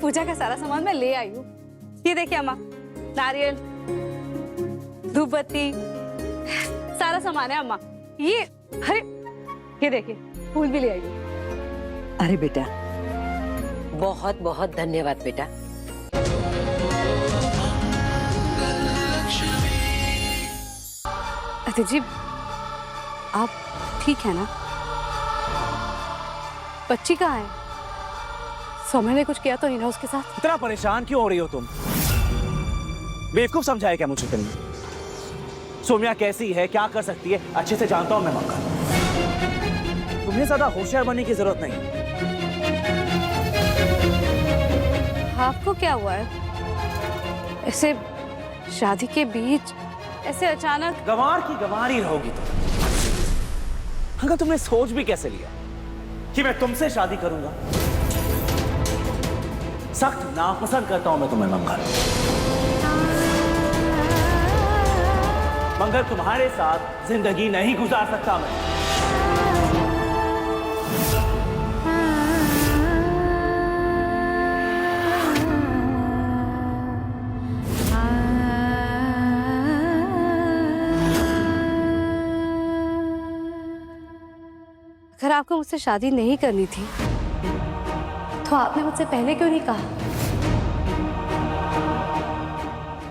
पूजा का सारा सामान मैं ले आई हूँ। ये देखिए अम्मा, नारियल, धूप बत्ती, सारा सामान है अम्मा। ये अरे ये देखिए फूल भी ले आई हूँ। अरे बेटा, बहुत बहुत धन्यवाद बेटा। अरे जी, आप ठीक है ना? बच्ची कहाँ है? सौम्या ने कुछ किया तो नहीं ना उसके साथ? इतना परेशान क्यों हो रही हो तुम? बेवकूफ समझाया क्या मुझे तुमने? सौम्या कैसी है, क्या कर सकती है, अच्छे से जानता हूं मैं मंगल। तुम्हें ज्यादा होशियार बनने की जरूरत नहीं। आपको क्या हुआ है? ऐसे शादी के बीच ऐसे अचानक? गंवार की गंवार ही रहोगी तुम। अगर तुमने सोच भी कैसे लिया कि मैं तुमसे शादी करूंगा? सख्त नापसंद करता हूं मैं तुम्हें मंगल। मंगल, तुम्हारे साथ जिंदगी नहीं गुजार सकता मैं। अगर आपको मुझसे शादी नहीं करनी थी तो आपने मुझसे पहले क्यों नहीं कहा?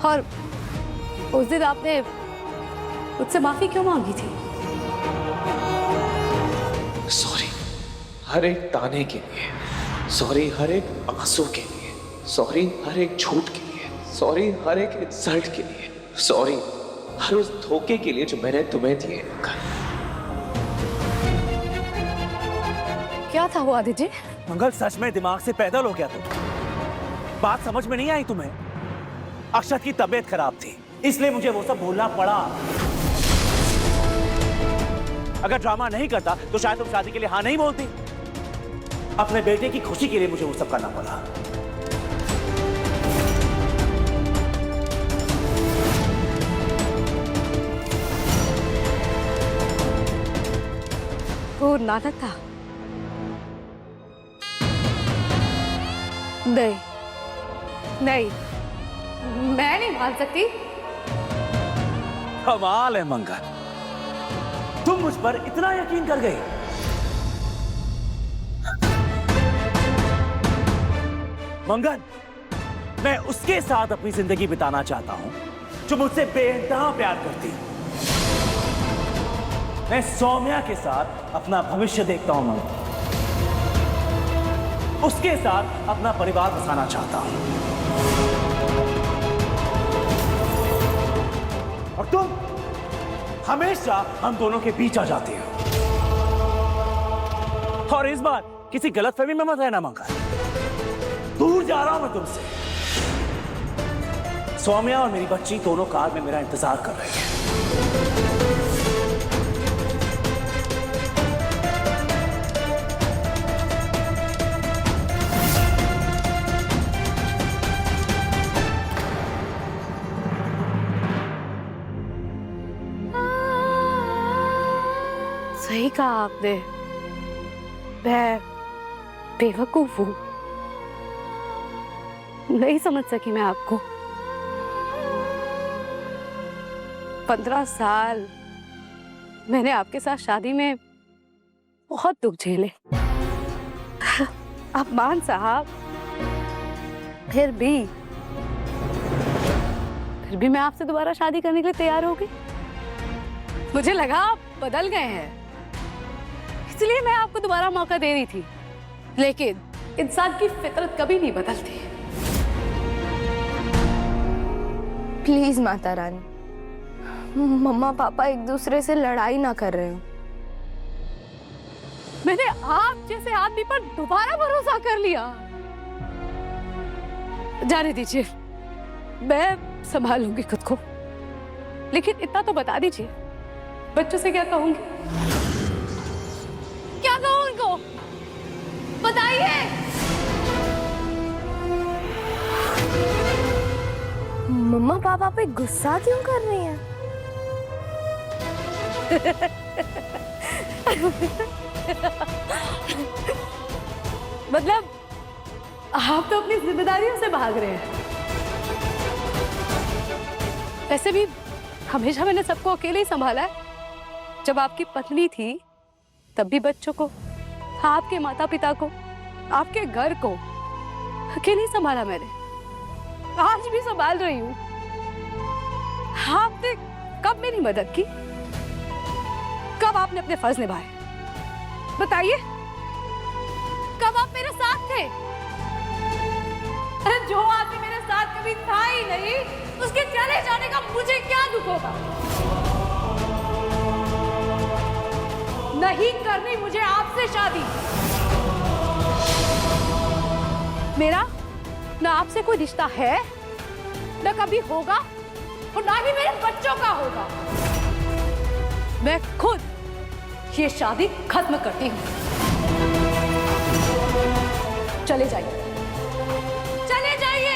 और उस दिन आपने मुझसे माफी क्यों मांगी थी? सॉरी हर एक ताने के लिए, सॉरी हर एक आंसू के लिए, सॉरी हर एक झूठ के लिए, सॉरी हर एक इंसल्ट के लिए, सॉरी हर उस धोखे के लिए जो मैंने तुम्हें दिए। क्या था वो आदित्य जी? मंगल, सच में दिमाग से पैदल हो गया तुम? बात समझ में नहीं आई तुम्हें? अक्षत की तबीयत खराब थी, इसलिए मुझे वो सब बोलना पड़ा। अगर ड्रामा नहीं करता तो शायद तुम शादी के लिए हाँ नहीं बोलती। अपने बेटे की खुशी के लिए मुझे वो सब करना पड़ा। वो नाटक था। नहीं नहीं, मैं नहीं मान सकती। कमाल है मंगल, तुम मुझ पर इतना यकीन कर गई। मंगल, मैं उसके साथ अपनी जिंदगी बिताना चाहता हूं जो मुझसे बेइंतहा प्यार करती। मैं सौम्या के साथ अपना भविष्य देखता हूं मंगल, उसके साथ अपना परिवार बसाना चाहता हूं। और तुम हमेशा हम दोनों के बीच आ जाती हो। और इस बार किसी गलतफहमी में मत रहना मंगल, दूर जा रहा हूं मैं तुमसे। सौम्या और मेरी बच्ची दोनों कार में मेरा इंतजार कर रही है। सही कहा आपने, मैं बेवकूफ हूं, नहीं समझ सकी मैं आपको। 15 साल मैंने आपके साथ शादी में बहुत दुख झेले, अपमान साहब, फिर भी मैं आपसे दोबारा शादी करने के लिए तैयार हो गई। मुझे लगा आप बदल गए हैं, इसलिए मैं आपको दोबारा मौका दे रही थी। लेकिन इंसान की फितरत कभी नहीं बदलती। प्लीज माता रानी, मम्मा पापा एक दूसरे से लड़ाई ना कर रहे हो। मैंने आप जैसे आदमी पर दोबारा भरोसा कर लिया। जाने दीजिए, मैं संभालूंगी खुद को। लेकिन इतना तो बता दीजिए, बच्चों से क्या कहूंगी? क्या कहूं उनको? बताइए। मम्मा पापा पे गुस्सा क्यों कर रही हैं? मतलब आप तो अपनी जिम्मेदारियों से भाग रहे हैं। वैसे भी हमेशा मैंने सबको अकेले ही संभाला है। जब आपकी पत्नी थी तब भी बच्चों को, आपके माता पिता को, आपके घर को अकेले ही संभाला मैंने। आज भी संभाल रही हूँ। आपने कब मेरी मदद की? कब आपने अपने फर्ज निभाए? बताइए, कब आप मेरे साथ थे? अरे जो आदमी मेरे साथ कभी था ही नहीं, उसके चले जाने का मुझे क्या दुख होगा? नहीं करनी मुझे आपसे शादी। मेरा ना आपसे कोई रिश्ता है, ना कभी होगा, और ना ही मेरे बच्चों का होगा। मैं खुद ये शादी खत्म करती हूँ। चले जाइए, चले जाइए।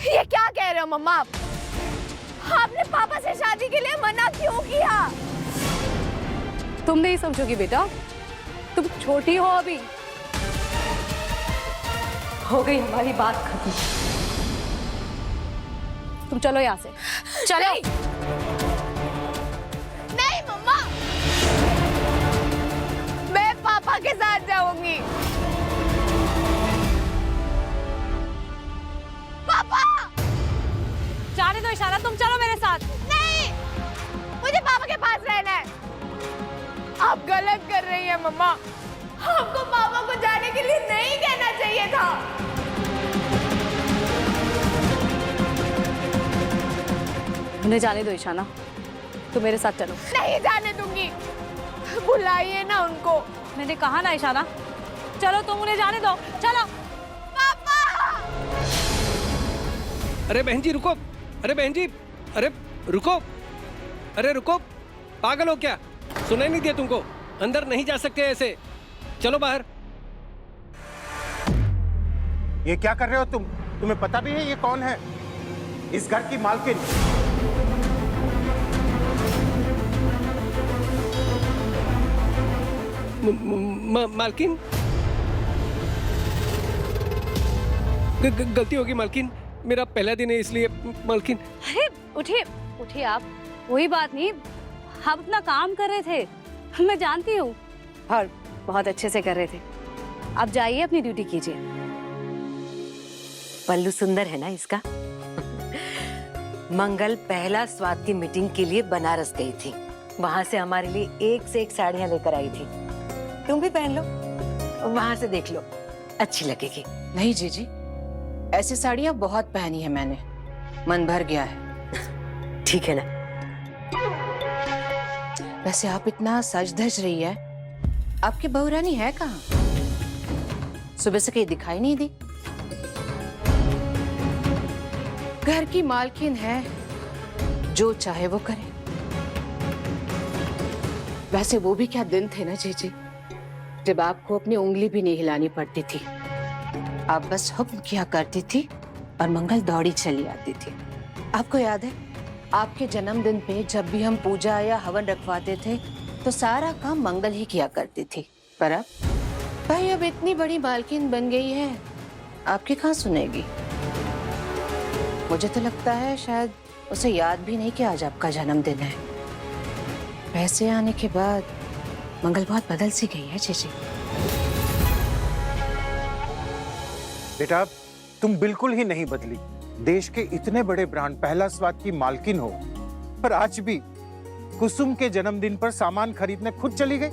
ये क्या कह रहे हो मम्मा आप? आपने पापा से शादी के लिए मना क्यों किया? तुम नहीं समझोगी बेटा, तुम छोटी हो अभी। हो गई हमारी बात खत्म। तुम चलो यहाँ से, चलो। नहीं मम्मा, मैं पापा के साथ जाऊंगी। पापा! जाने दो इशारा, तुम चलो मेरे साथ। नहीं, मुझे पापा के पास रहना है। आप गलत कर रही हैं मम्मा। आपको पापा को जाने के लिए नहीं कहना चाहिए था। उन्हें जाने दो ईशाना, तुम मेरे साथ चलो। नहीं जाने दूंगी, बुलाइए ना उनको। मैंने कहा ना ईशाना, चलो तुम उन्हें जाने दो, चलो। पापा! अरे बहन जी रुको, अरे बहन जी, अरे रुको, अरे रुको, पागल हो क्या? सुनाई नहीं दिया तुमको? अंदर नहीं जा सकते ऐसे, चलो बाहर। ये क्या कर रहे हो तुम? तुम्हें पता भी है ये कौन है? इस घर की मालकिन। मालकिन, गलती होगी मालकिन, मेरा पहला दिन है इसलिए मालकिन। अरे उठिए, उठिए आप। कोई बात नहीं, हम अपना काम कर रहे थे, मैं जानती हूँ, और बहुत अच्छे से कर रहे थे। आप जाइए, अपनी ड्यूटी कीजिए। पल्लू सुंदर है ना इसका? मंगल पहला स्वाद की मीटिंग के लिए बनारस गई थी। वहां से हमारे लिए एक से एक साड़ियां लेकर आई थी। तुम भी पहन लो, वहां से देख लो, अच्छी लगेगी। नहीं जीजी, ऐसी साड़ियां बहुत पहनी है मैंने, मन भर गया है। ठीक है ना? वैसे आप इतना सज धज रही है, आपकी बहू रानी है कहाँ? सुबह से कहीं दिखाई नहीं दी। घर की मालकिन है, जो चाहे वो करे। वैसे वो भी क्या दिन थे ना जीजी, जब आपको अपनी उंगली भी नहीं हिलानी पड़ती थी। आप बस हुक्म किया करती थी और मंगल दौड़ी चली आती थी। आपको याद है, आपके जन्मदिन पे जब भी हम पूजा या हवन रखवाते थे तो सारा काम मंगल ही किया करती थी। पर अब भाई अब इतनी बड़ी मालकिन बन गई है, आपकी कहाँ सुनेगी? मुझे तो लगता है शायद उसे याद भी नहीं कि आज आपका जन्मदिन है। पैसे आने के बाद मंगल बहुत बदल सी गई है जीजी। बेटा तुम बिल्कुल ही नहीं बदली। देश के इतने बड़े ब्रांड पहला स्वाद की मालकिन हो, पर आज भी कुसुम के जन्मदिन पर सामान खरीदने खुद चली गई।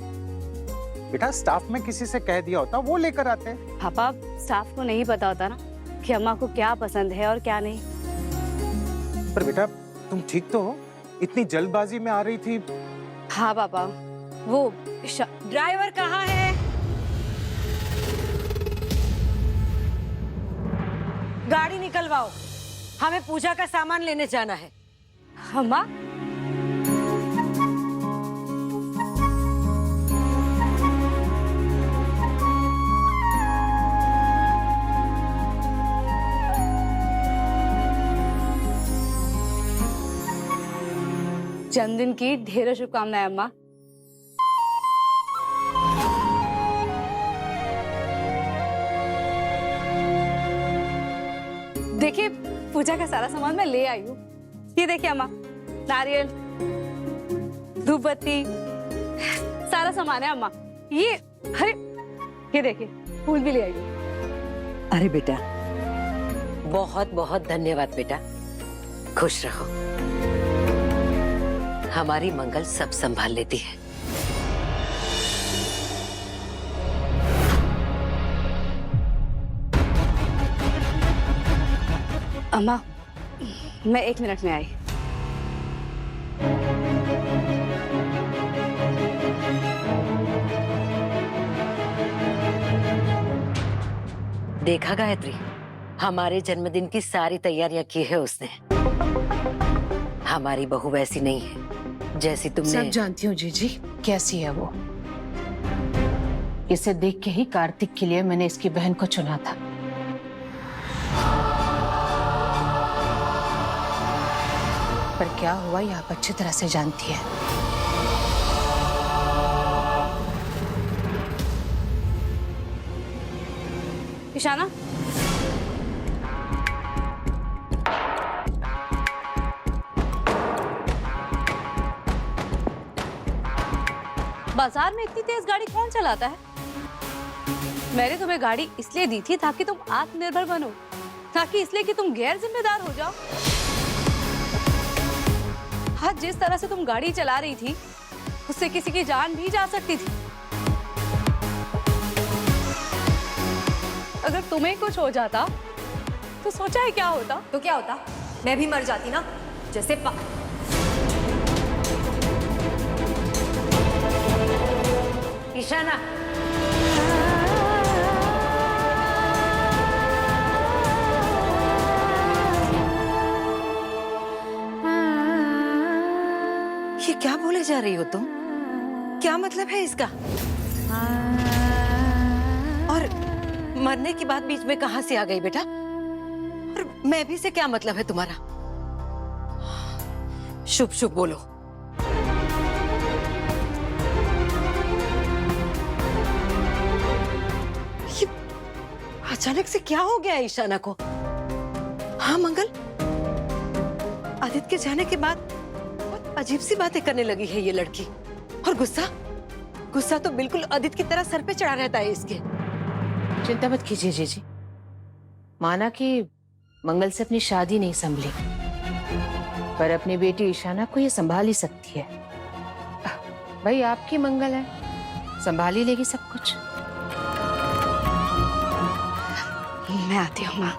बेटा स्टाफ में किसी से कह दिया होता, वो लेकर आते हैं। पापा, स्टाफ को नहीं पता होता ना कि अम्मा को क्या पसंद है और क्या नहीं। पर बेटा तुम ठीक तो हो? इतनी जल्दबाजी में आ रही थी। हाँ पापा, वो ड्राइवर कहाँ है? गाड़ी निकलवाओ, हमें पूजा का सामान लेने जाना है। अम्मा, जन्मदिन की ढेरों शुभकामनाएं अम्मा। देखिए, पूजा का सारा सामान मैं ले आई हूँ। ये देखिए अम्मा, नारियल, धूपबत्ती, सारा सामान है अम्मा। ये अरे ये देखिए, फूल भी ले आई हूँ। अरे बेटा, बहुत बहुत धन्यवाद बेटा, खुश रहो। हमारी मंगल सब संभाल लेती है। अम्मा, मैं 1 मिनट में आई। देखा गायत्री, हमारे जन्मदिन की सारी तैयारियां की है उसने। हमारी बहू वैसी नहीं है जैसी तुमने। सब जानती हूँ जीजी कैसी है वो। इसे देख के ही कार्तिक के लिए मैंने इसकी बहन को चुना था। पर क्या हुआ ये आप अच्छी तरह से जानती है। ईशाना, बाजार में इतनी तेज गाड़ी कौन चलाता है? मैंने तुम्हें गाड़ी इसलिए दी थी ताकि तुम आत्मनिर्भर बनो, ताकि इसलिए कि तुम गैर जिम्मेदार हो जाओ। आज जिस तरह से तुम गाड़ी चला रही थी, उससे किसी की जान भी जा सकती थी। अगर तुम्हें कुछ हो जाता तो सोचा है क्या होता? तो क्या होता? मैं भी मर जाती ना, जैसे ईशाना, ये क्या बोले जा रही हो तुम? क्या मतलब है इसका? और मरने की बात बीच में कहां से आ गई बेटा? और मैं भी से क्या मतलब है तुम्हारा? शुभ शुभ बोलो। ये अचानक से क्या हो गया ईशाना को? हाँ मंगल, आदित्य के जाने के बाद बहुत अजीब सी बातें करने लगी है ये लड़की। और गुस्सा गुस्सा तो बिल्कुल आदित्य की तरह सर पे चढ़ा रहता है इसके। चिंता मत कीजिए जीजी, माना कि मंगल से अपनी शादी नहीं संभली, पर अपनी बेटी ईशाना को ये संभाल ही सकती है। भाई आपकी मंगल है, संभाल ही लेगी सब कुछ। मैं आती हूँ माँ।